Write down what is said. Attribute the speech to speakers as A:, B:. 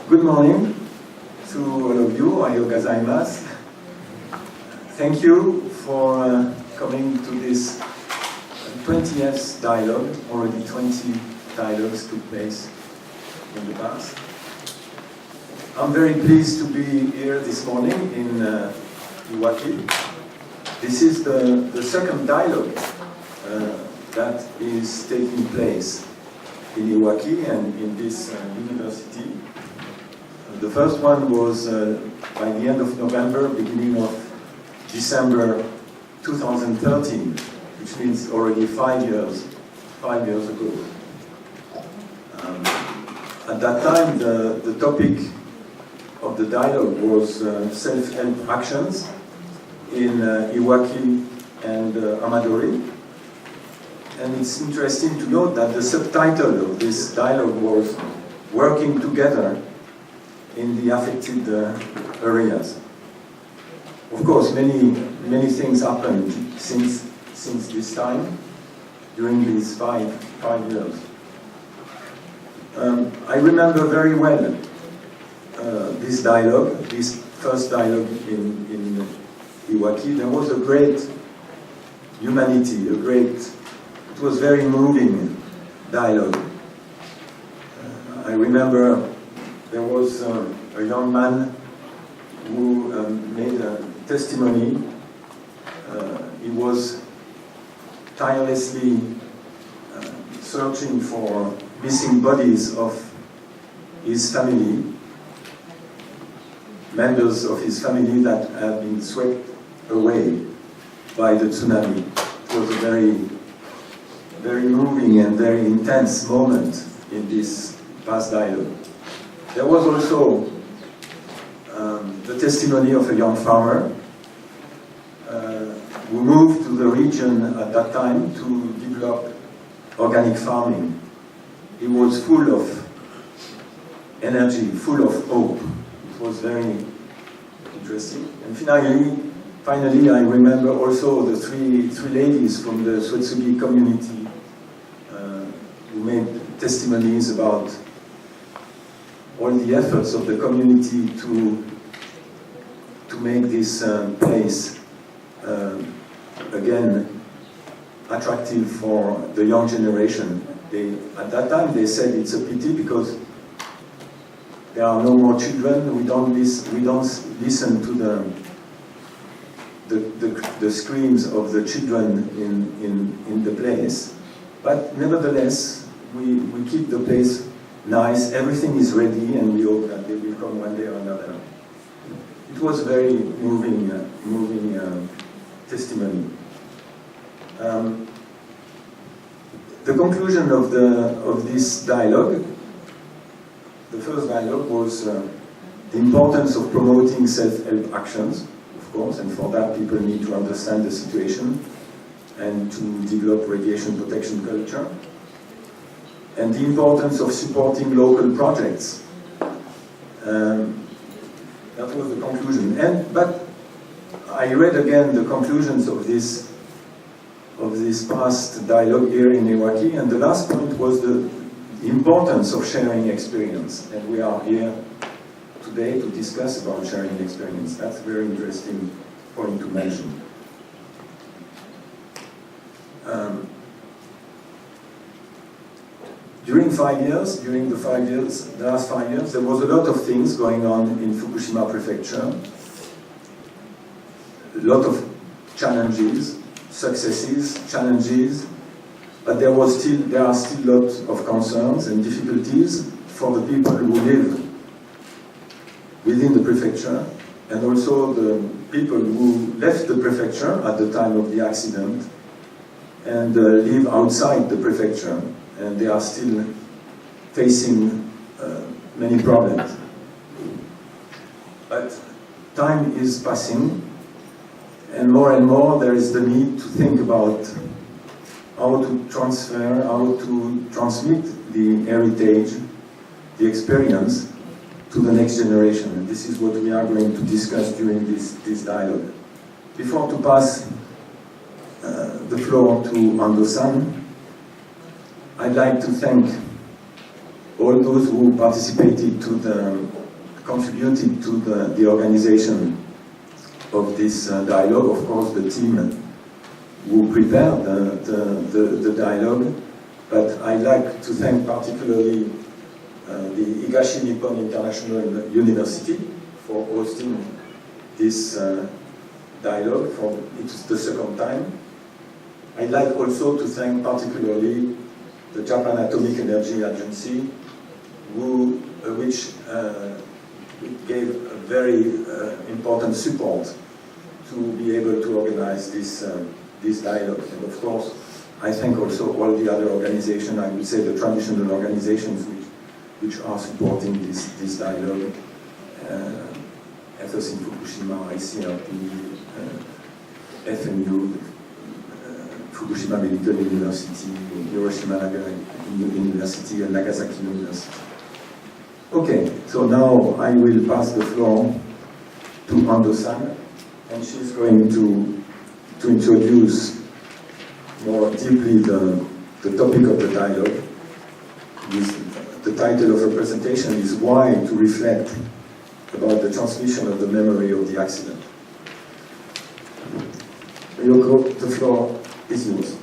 A: Good morning to all of you. Ohayou gozaimasu. Thank you for coming to this 20th dialogue. Already 20 dialogues took place in the past. I'm very pleased to be here this morning in Iwaki. This is the second dialogue that is taking place in Iwaki and in this university. The first one was by the end of November, beginning of December 2013, which means already 5 years ago. At that time, the topic of the dialogue was self-help actions in Iwaki and Amadori. And it's interesting to note that the subtitle of this dialogue was Working Together in the Affected Areas. Of course, many things happened since this time, during these five years. I remember very well this dialogue, this first dialogue in Iwaki. There was a great humanity, it was very moving dialogue. I remember there was a young man who made a testimony. He was tirelessly searching for missing bodies of his family, members of his family that had been swept away by the tsunami. It was a very moving and very intense moment in this past dialogue. There was also the testimony of a young farmer who moved to the region at that time to develop organic farming. He was full of energy, full of hope. It was very interesting. And finally, I remember also the three ladies from the Suetsugi community who made testimonies about all the efforts of the community to make this place again attractive for the young generation. At that time they said it's a pity because there are no more children. We don't listen to the screams of the children in the place. But nevertheless, we keep the place nice, everything is ready, and we hope that they will come one day or another. It was a very moving testimony. The conclusion of this dialogue, the first dialogue, was the importance of promoting self-help actions, of course, and for that people need to understand the situation and to develop radiation protection culture. And the importance of supporting local projects. That was the conclusion. But I read again the conclusions of this past dialogue here in Iwaki, and the last point was the importance of sharing experience. And we are here today to discuss about sharing experience. That's a very interesting point to mention. During the last 5 years, there was a lot of things going on in Fukushima Prefecture. A lot of challenges, successes, challenges, but there are still lots of concerns and difficulties for the people who live within the prefecture, and also the people who left the prefecture at the time of the accident and live outside the prefecture. And they are still facing many problems. But time is passing, and more there is the need to think about how to transmit the heritage, the experience, to the next generation. And this is what we are going to discuss during this dialogue. Before to pass the floor to Ando-san, I'd like to thank all those who participated contributed to the organization of this dialogue, of course the team who prepared the dialogue, but I'd like to thank particularly the Higashi Nippon International University for hosting this dialogue. It's the second time. I'd like also to thank particularly the Japan Atomic Energy Agency, which gave a very important support to be able to organize this dialogue. And of course, I thank also all the other organizations, I would say the traditional organizations which are supporting this dialogue. Ethos in Fukushima, Icrp, FMU, Fukushima Medical University, Hiroshima University, and Nagasaki University. Okay, so now I will pass the floor to Ando-san, and she's going to introduce more deeply the topic of the dialogue. The title of her presentation is Why to Reflect about the Transmission of the Memory of the Accident. Yoko, the floor is yours.